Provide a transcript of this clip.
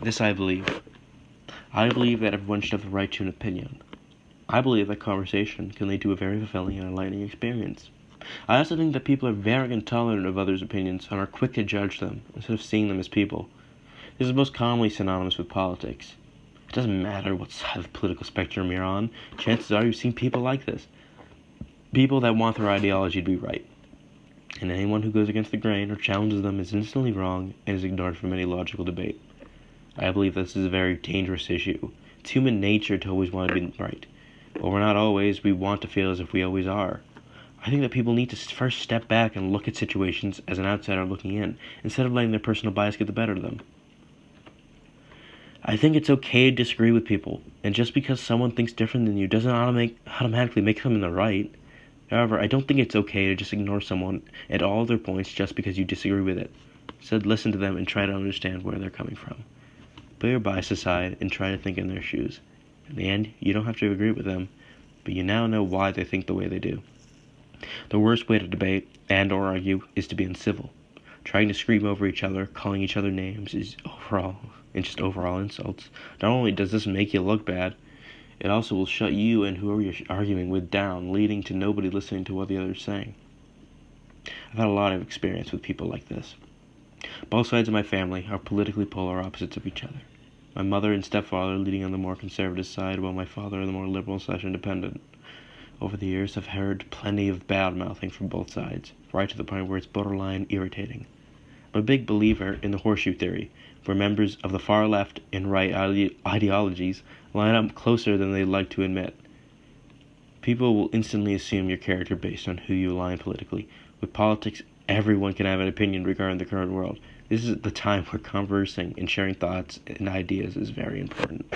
This I believe. I believe that everyone should have the right to an opinion. I believe that conversation can lead to a very fulfilling and enlightening experience. I also think that people are very intolerant of others' opinions and are quick to judge them instead of seeing them as people. This is most commonly synonymous with politics. It doesn't matter what side of the political spectrum you're on, chances are you've seen people like this. People that want their ideology to be right. And anyone who goes against the grain or challenges them is instantly wrong and is ignored from any logical debate. I believe this is a very dangerous issue. It's human nature to always want to be right. But we're not always, we want to feel as if we always are. I think that people need to first step back and look at situations as an outsider looking in, instead of letting their personal bias get the better of them. I think it's okay to disagree with people, and just because someone thinks different than you doesn't automatically make them in the right. However, I don't think it's okay to just ignore someone at all their points just because you disagree with it. Instead, listen to them and try to understand where they're coming from. Put your bias aside and try to think in their shoes. In the end, you don't have to agree with them, but you now know why they think the way they do. The worst way to debate and or argue is to be uncivil. Trying to scream over each other, calling each other names is overall insults. Not only does this make you look bad, it also will shut you and whoever you're arguing with down, leading to nobody listening to what the other is saying. I've had a lot of experience with people like this. Both sides of my family are politically polar opposites of each other. My mother and stepfather leading on the more conservative side, while my father on the more liberal/independent. Over the years, I've heard plenty of bad-mouthing from both sides, right to the point where it's borderline irritating. I'm a big believer in the horseshoe theory, where members of the far left and right ideologies line up closer than they'd like to admit. People will instantly assume your character based on who you align politically. With politics, everyone can have an opinion regarding the current world. This is the time where conversing and sharing thoughts and ideas is very important.